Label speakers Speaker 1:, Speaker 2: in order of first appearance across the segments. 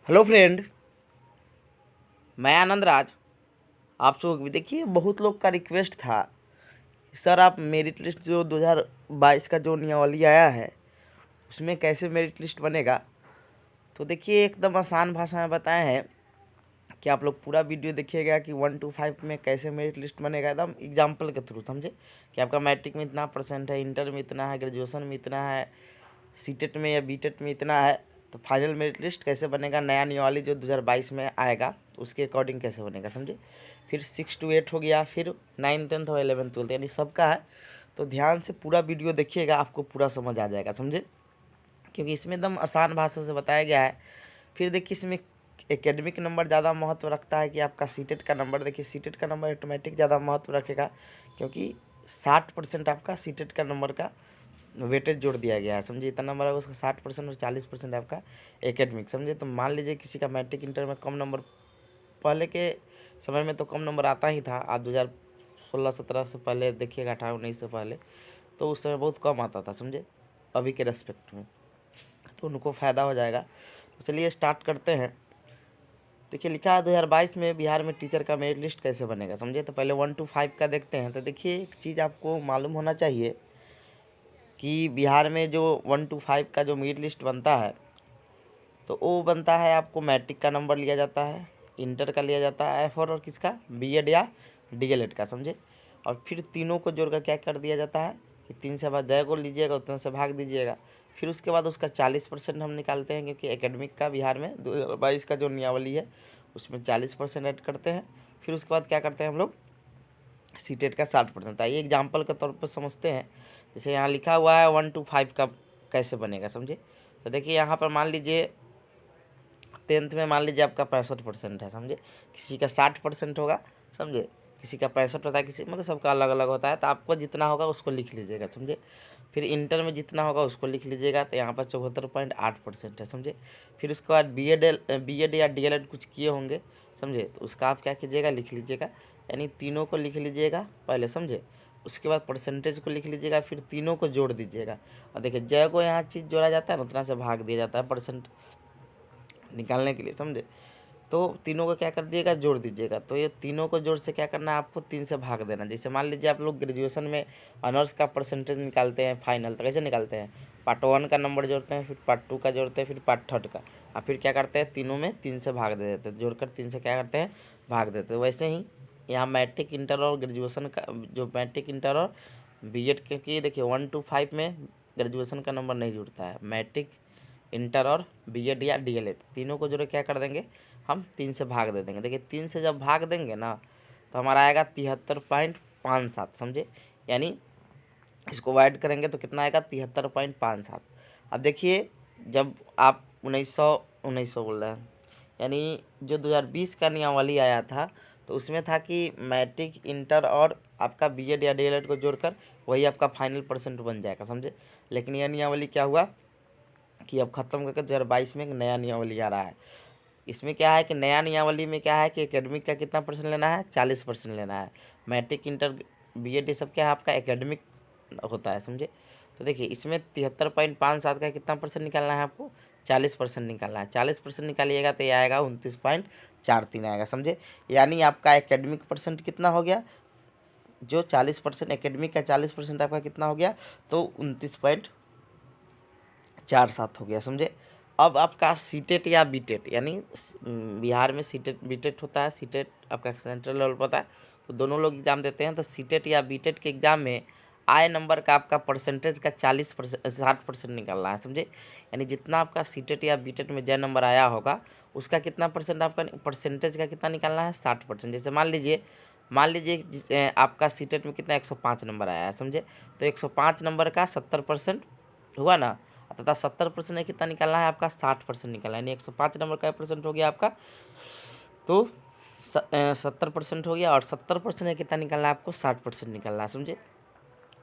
Speaker 1: Hello friend, मैं आनंद राज। आप सब देखिए, बहुत लोग का रिक्वेस्ट था सर आप मेरिट लिस्ट जो 2022 का जो नियमावली आया है उसमें कैसे मेरिट लिस्ट बनेगा। तो देखिए, एकदम आसान भाषा में बताए हैं कि आप लोग पूरा वीडियो देखिएगा कि 1 to 5 में कैसे मेरिट लिस्ट बनेगा, एकदम एग्जाम्पल के थ्रू समझे कि आपका मैट्रिक में इतना परसेंट है, इंटर में इतना है, ग्रेजुएशन में इतना है, सीटेट में या बीटेट में इतना है, तो फाइनल मेरिट लिस्ट कैसे बनेगा, नया नियमावली जो 2022 में आएगा उसके अकॉर्डिंग कैसे बनेगा समझे। फिर 6 to 8 हो गया, फिर 9th 10th और 11th 12th यानी सबका है। तो ध्यान से पूरा वीडियो देखिएगा, आपको पूरा समझ आ जाएगा समझे, क्योंकि इसमें एकदम आसान भाषा से बताया गया है। फिर देखिए, इसमें एकेडमिक नंबर ज़्यादा महत्व रखता है कि आपका सीटेट का नंबर। देखिए, सीटेट का नंबर ऑटोमेटिक ज़्यादा महत्व रखेगा, क्योंकि 60% आपका सीटेट का नंबर का वेटेज जोड़ दिया गया है समझिए। इतना नंबर है उसका 60% और 40% आपका एकेडमिक समझे। तो मान लीजिए किसी का मैट्रिक इंटर में कम नंबर, पहले के समय में तो कम नंबर आता ही था, आप 2016-17 से पहले देखिएगा, 18-19 से पहले तो उस समय बहुत कम आता था समझे, अभी के रेस्पेक्ट में, तो उनको फ़ायदा हो जाएगा। तो चलिए स्टार्ट करते हैं। देखिए, लिखा है 2022 में बिहार में टीचर का मेरिट लिस्ट कैसे बनेगा समझे। तो पहले 1 to 5 का देखते हैं। तो देखिए, एक चीज़ आपको मालूम होना चाहिए कि बिहार में जो 1 to 5 का जो मेरिट लिस्ट बनता है, तो वो बनता है, आपको मैट्रिक का नंबर लिया जाता है, इंटर का लिया जाता है, F और किसका बीएड या डीएलएड का समझे। और फिर तीनों को जोड़कर क्या कर दिया जाता है कि 3 से बाद जय को लीजिएगा, उतने से भाग दीजिएगा। फिर उसके बाद उसका 40% हम निकालते हैं, क्योंकि एकेडमिक का बिहार में 2022 का जो नियमावली है उसमें 40% ऐड करते हैं। फिर उसके बाद क्या करते हैं हम लोग, सीटेट का 60%। आइए एग्जाम्पल के तौर पर समझते हैं। जैसे यहाँ लिखा हुआ है 1 to 5 का कैसे बनेगा समझे। तो देखिए, यहाँ पर मान लीजिए 10th में मान लीजिए आपका 65% है समझे, किसी का 60% होगा समझे, किसी का 65 होता है, किसी मतलब सबका अलग अलग होता है। तो आपको जितना होगा उसको लिख लीजिएगा समझे। फिर इंटर में जितना होगा उसको लिख लीजिएगा, तो यहाँ पर 74.8% है समझे। फिर उसके बाद बीएड या डीएलएड कुछ किए होंगे समझे, तो उसका आप क्या कीजिएगा, लिख लीजिएगा। यानी तीनों को लिख लीजिएगा पहले समझे, उसके बाद परसेंटेज को लिख लीजिएगा, फिर तीनों को जोड़ दीजिएगा। और देखिए, जय को यहाँ चीज़ जोड़ा जाता है ना, उतना से भाग दिया जाता है परसेंट निकालने के लिए समझे। तो तीनों को क्या कर दिएगा, जोड़ दीजिएगा। तो ये तीनों को जोड़ से क्या करना है, आपको 3 से भाग देना। जैसे मान लीजिए आप लोग ग्रेजुएशन में ऑनर्स का परसेंटेज निकालते हैं फाइनल, तो कैसे निकालते हैं, पार्ट 1 का नंबर जोड़ते हैं, फिर पार्ट 2 का जोड़ते हैं, फिर पार्ट 3 का, और फिर क्या करते हैं, तीनों में 3 से भाग दे देते हैं, जोड़कर 3 से क्या करते हैं, भाग देते हैं। वैसे ही यहाँ मैट्रिक इंटर और ग्रेजुएशन का, जो मैट्रिक इंटर और बीएड के देखिए 1 to 5 में ग्रेजुएशन का नंबर नहीं जुड़ता है, मैट्रिक इंटर और बीएड या डीएलएड तीनों को जोड़े क्या कर देंगे, हम 3 से भाग दे देंगे। देखिए, 3 से जब भाग देंगे ना, तो हमारा आएगा 73.57 समझे। यानी इसको ऐड करेंगे तो कितना आएगा, 73.57। अब देखिए, जब आप 1900 बोल रहे हैं, यानी जो 2020 का नियमावली आया था, तो उसमें था कि मैट्रिक इंटर और आपका बीएड या डीएलएड को जोड़कर वही आपका फाइनल परसेंट बन जाएगा समझे। लेकिन यह नियमावली क्या हुआ कि अब ख़त्म करके 2022 में एक नया नियमावली आ रहा है। इसमें क्या है कि नया नियमावली में क्या है कि एकेडमिक का कितना परसेंट लेना है, 40% लेना है। मैट्रिक इंटर बीएड ये सब क्या है, आपका एकेडमिक होता है समझे। तो देखिए, इसमें 73.57 का कितना परसेंट निकालना है आपको, 40% निकालना है। 40% निकालिएगा तो ये आएगा 29.43 आएगा समझे। यानी आपका एकेडमिक परसेंट कितना हो गया, जो 40% एकेडमिक का 40% आपका कितना हो गया, तो 29.47 हो गया समझे। अब आपका सीटेट या बीटेट, यानी बिहार में सीटेट बीटेट होता है, सीटेट आपका सेंट्रल लेवल पर होता है, तो दोनों लोग एग्ज़ाम देते हैं। तो सीटेट या बीटेट के एग्ज़ाम में आए नंबर का आपका परसेंटेज का 60% निकालना है समझे। यानी जितना आपका सीटेट या बीटेट में जय नंबर आया होगा, उसका कितना परसेंट आपका परसेंटेज का कितना निकालना है, 60%। जैसे मान लीजिए आपका सीटेट में कितना 105 नंबर आया है समझे, तो 105 नंबर का 70% हुआ ना, तथा 70% में कितना निकालना है आपका, 60% निकालना है। यानी 105 नंबर का परसेंट हो गया आपका, तो 70% हो गया, और 70% में कितना निकालना है आपको, 60% निकालना है समझे।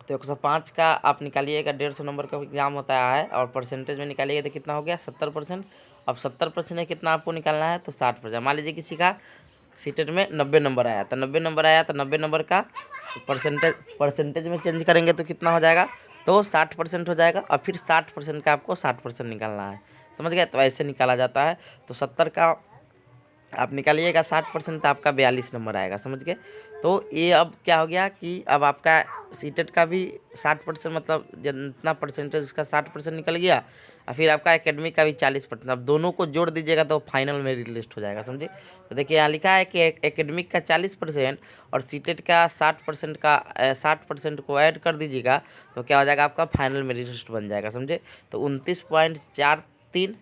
Speaker 1: तो 105 का आप निकालिएगा, 150 नंबर का एग्जाम होता है, और परसेंटेज में निकालिएगा तो कितना हो गया, 70%। अब 70% में कितना आपको निकालना है, तो 60%। मान लीजिए किसी का सीटेट में 90 नंबर आया, तो 90 नंबर आया, तो 90 नंबर का परसेंटेज में चेंज करेंगे तो कितना हो जाएगा, तो 60% हो जाएगा। और फिर 60% का आपको 60% निकालना है समझ गए। तो ऐसे निकाला जाता है। तो 70 का आप निकालिएगा 60% तो आपका 42 नंबर आएगा, समझ गए। तो ये अब क्या हो गया कि अब आपका सीटेट का भी 60%, मतलब जितना परसेंटेज उसका 60% निकल गया, और फिर आपका एकेडमिक का भी 40%। अब दोनों को जोड़ दीजिएगा तो फाइनल मेरिट लिस्ट हो जाएगा, समझे। तो देखिए यहाँ लिखा है कि एकेडमिक का 40% और सीटेट का 60% का 60% को ऐड कर दीजिएगा तो क्या हो जाएगा, आपका फाइनल मेरिट लिस्ट बन जाएगा, समझे। तो 29.43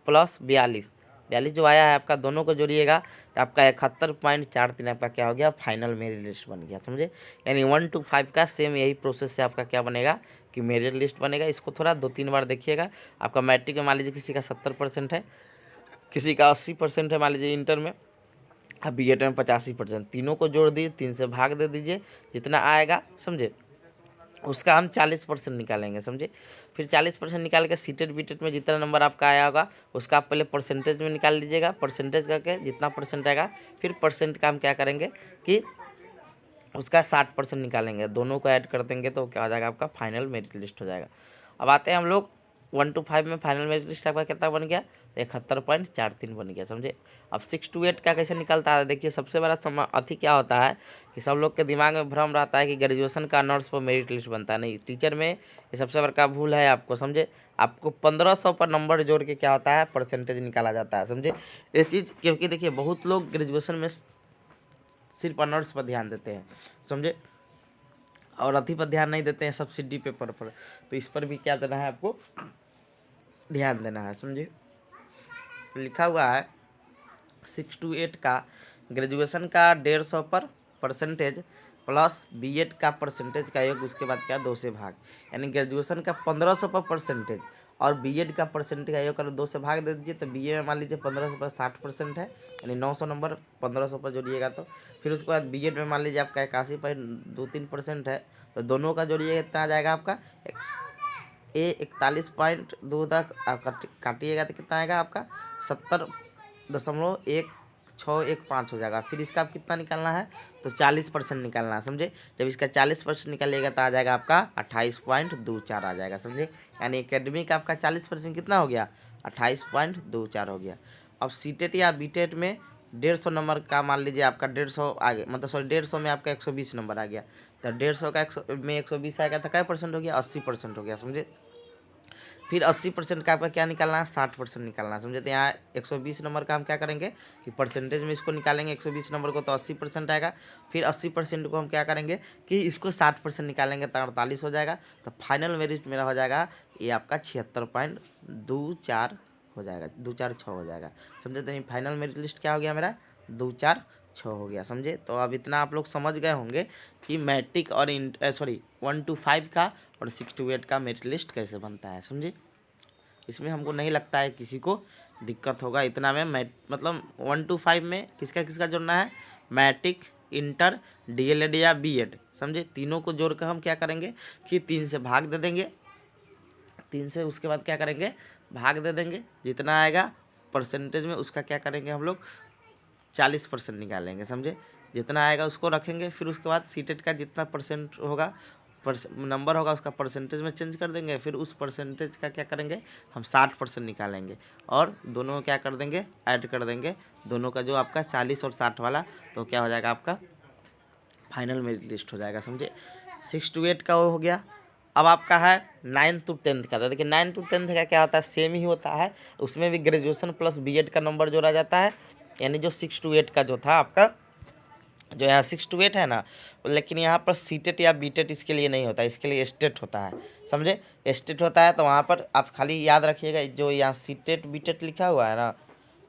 Speaker 1: प्लस 42 जो आया है आपका, दोनों को जोड़िएगा तो आपका 71.43 आपका क्या हो गया, फाइनल मेरिट लिस्ट बन गया, समझे। यानी 1 to 5 का सेम यही प्रोसेस से आपका क्या बनेगा कि मेरिट लिस्ट बनेगा। इसको थोड़ा 2-3 बार देखिएगा। आपका मैट्रिक में मान लीजिए किसी का 70% है, किसी का 80% है मान लीजिए इंटर में, अब बीएड में 85%, तीनों को जोड़ दीजिए, 3 से भाग दे दीजिए, जितना आएगा, समझे, उसका हम 40% निकालेंगे, समझे। फिर 40% निकाल के सीटेट बीटेट में जितना नंबर आपका आया होगा उसका आप पहले परसेंटेज में निकाल लीजिएगा। परसेंटेज करके जितना परसेंट आएगा फिर परसेंट का हम क्या करेंगे कि उसका 60% निकालेंगे, दोनों को ऐड कर देंगे तो क्या हो जाएगा, आपका फाइनल मेरिट लिस्ट हो जाएगा। अब आते हैं हम लोग 1 to 5 में। फाइनल मेरिट लिस्ट आपका कितना बन गया, 71.43 बन गया, समझे। अब 6 to 8 का कैसे निकलता है, देखिए सबसे बड़ा अथी क्या होता है कि सब लोग के दिमाग में भ्रम रहता है कि ग्रेजुएशन का ऑनर्स पर मेरिट लिस्ट बनता है। नहीं, टीचर में ये सबसे बड़ा भूल है आपको, समझे। आपको 1500 पर नंबर जोड़ के क्या होता है, परसेंटेज निकाला जाता है, समझे। ये चीज़ क्योंकि देखिए बहुत लोग ग्रेजुएशन में सिर्फ ऑनर्स पर ध्यान देते हैं, समझे, और अथी पर ध्यान नहीं देते हैं, सब्सिडी पेपर पर। तो इस पर भी क्या देना है, आपको ध्यान देना है, समझे। लिखा हुआ है 6 to 8 का ग्रेजुएशन का 150 पर परसेंटेज प्लस बीएड का परसेंटेज का योग, उसके बाद क्या 2 से भाग, यानी ग्रेजुएशन का 1500 पर परसेंटेज और बीएड का परसेंटेज का योग कर 2 से भाग दे दीजिए। तो बीए में मान लीजिए 1500 पर 60% है, यानी 900 नंबर 1500 पर जोड़िएगा तो फिर उसके बाद बीएड में मान लीजिए आपका 81.23% है, तो दोनों का जोड़िएगा इतना आ जाएगा आपका 41.2 तक आप काटिएगा तो कितना आएगा आपका 70.1615 हो जाएगा। फिर इसका आप कितना निकालना है तो 40% निकालना है, समझे। जब इसका 40% निकालिएगा तो आ जाएगा आपका 28.24 आ जाएगा, समझे। यानी एकेडमिक का आपका 40% कितना हो गया, 28.24 हो गया। अब सीटेट या बीटेट में 150 नंबर का मान लीजिए आपका 150 आ गया, मतलब सॉरी 150 में आपका 120 नंबर आ गया, तो 150 का 100 में 120 आएगा तो क्या परसेंट हो गया, 80% हो गया, समझे। फिर 80% का आपका क्या निकालना है, 60% निकालना है, समझे। तो यहाँ 120 नंबर का हम क्या करेंगे कि परसेंटेज में इसको निकालेंगे 120 नंबर को, तो 80% आएगा। फिर 80% को हम क्या करेंगे कि इसको 60% निकालेंगे तो 48 हो जाएगा। तो फाइनल मेरिट मेरा हो जाएगा ये आपका 76.24 हो जाएगा, 246 हो जाएगा, समझे। तो फाइनल मेरिट लिस्ट क्या हो गया मेरा, 246 हो गया, समझे। तो अब इतना आप लोग समझ गए होंगे कि मैट्रिक और 1 to 5 का और 6 to 8 का मेरिट लिस्ट कैसे बनता है, समझे। इसमें हमको नहीं लगता है किसी को दिक्कत होगा। इतना में मतलब 1 to 5 में किसका किसका जोड़ना है, मैट्रिक, इंटर, डीएलएड या बीएड, समझे। तीनों को जोड़ कर हम क्या करेंगे कि 3 से भाग दे देंगे, 3 से उसके बाद क्या करेंगे, भाग दे देंगे, जितना आएगा परसेंटेज में उसका क्या करेंगे हम लोग 40% निकालेंगे, समझे। जितना आएगा उसको रखेंगे, फिर उसके बाद सीटेट का जितना परसेंट होगा नंबर होगा उसका परसेंटेज में चेंज कर देंगे, फिर उस परसेंटेज का क्या करेंगे हम 60% निकालेंगे और दोनों क्या कर देंगे, ऐड कर देंगे दोनों का जो आपका 40 और 60 वाला, तो क्या हो जाएगा आपका फाइनल मेरिट लिस्ट हो जाएगा, समझे। 6 to 8 का वो हो गया। अब आपका है 9 to 10 का। तो देखिए 9 to 10 का क्या होता है, सेम ही होता है, उसमें भी ग्रेजुएशन प्लस बीएड का नंबर जोड़ा जाता है। यानी जो 6 to 8 का जो था आपका, जो यहाँ 6 to 8 है ना, लेकिन यहाँ पर सीटेट या बीटेट इसके लिए नहीं होता, इसके लिए स्टेट होता है, समझे। स्टेट होता है तो वहाँ पर आप खाली याद रखिएगा, जो यहाँ सीटेट बीटेट लिखा हुआ है ना,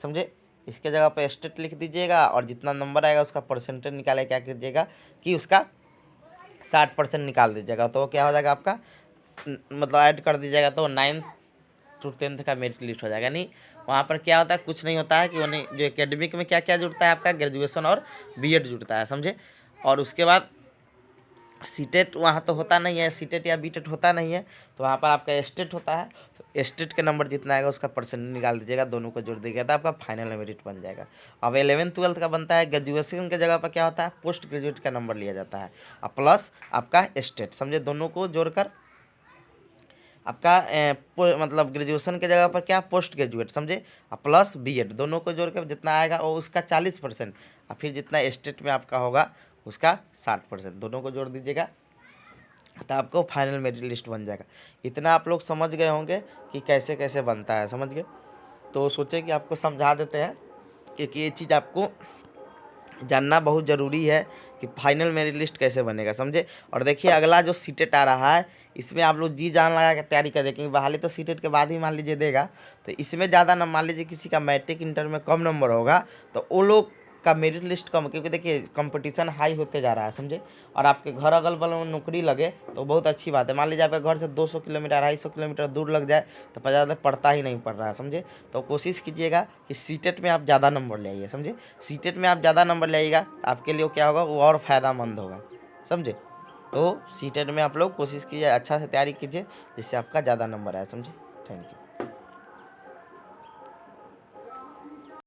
Speaker 1: समझे, इसके जगह पर स्टेट लिख दीजिएगा और जितना नंबर आएगा उसका परसेंटेज निकाले क्या कीजिएगा कि उसका 60% निकाल दीजिएगा, तो क्या हो जाएगा आपका मतलब ऐड कर दीजिएगा तो 9 to 10 का मेरिट लिस्ट हो जाएगा। नहीं, वहाँ पर क्या होता है, कुछ नहीं होता है कि उन्हें जो एकेडमिक में क्या क्या जुड़ता है आपका ग्रेजुएशन और बीएड जुड़ता है, समझे। और उसके बाद सीटेट वहाँ तो होता नहीं है, सीटेट या बीटेट होता नहीं है, तो वहाँ पर आपका स्टेट होता है, तो स्टेट के नंबर जितना आएगा उसका परसेंट निकाल दीजिएगा, दोनों को जोड़ दीजिएगा तो आपका फाइनल मेरिट बन जाएगा। अब 11th-12th का बनता है ग्रेजुएशन के जगह पर क्या होता है, पोस्ट ग्रेजुएट का नंबर लिया जाता है और प्लस आपका स्टेट, समझे। दोनों को जोड़कर आपका मतलब ग्रेजुएशन के जगह पर क्या पोस्ट ग्रेजुएट समझे, प्लस बीएड दोनों को जोड़ के जितना आएगा वो उसका 40%, और फिर जितना स्टेट में आपका होगा उसका 60%, दोनों को जोड़ दीजिएगा तो आपको फाइनल मेरिट लिस्ट बन जाएगा। इतना आप लोग समझ गए होंगे कि कैसे कैसे बनता है, समझ गए। तो सोचे कि आपको समझा देते हैं, क्योंकि ये चीज़ आपको जानना बहुत ज़रूरी है कि फाइनल मेरिट लिस्ट कैसे बनेगा, समझे। और देखिए अगला जो सीटेट आ रहा है, इसमें आप लोग जी जान लगा के तैयारी कर देखेंगे। बहाली तो सीटेट के बाद ही मान लीजिए देगा, तो इसमें ज़्यादा न, मान लीजिए किसी का मैट्रिक इंटर में कम नंबर होगा तो वो लोग का मेरिट लिस्ट कम, क्योंकि देखिए कंपटीशन हाई होते जा रहा है, समझे। और आपके घर अगल बगल में नौकरी लगे तो बहुत अच्छी बात है। मान लीजिए आपके घर से 200 किलोमीटर 250 किलोमीटर दूर लग जाए तो ज़्यादा पढ़ता ही नहीं पड़ रहा है, समझे। तो कोशिश कीजिएगा कि सीटेट में आप ज़्यादा नंबर ले आइए, समझे। सीटेट में आप ज़्यादा नंबर ले आइएगा तो आपके लिए क्या होगा, वो और फ़ायदामंद होगा, समझे। तो सीटेट में आप लोग कोशिश कीजिए, अच्छा से तैयारी कीजिए जिससे आपका ज़्यादा नंबर आए, समझे। Thank you.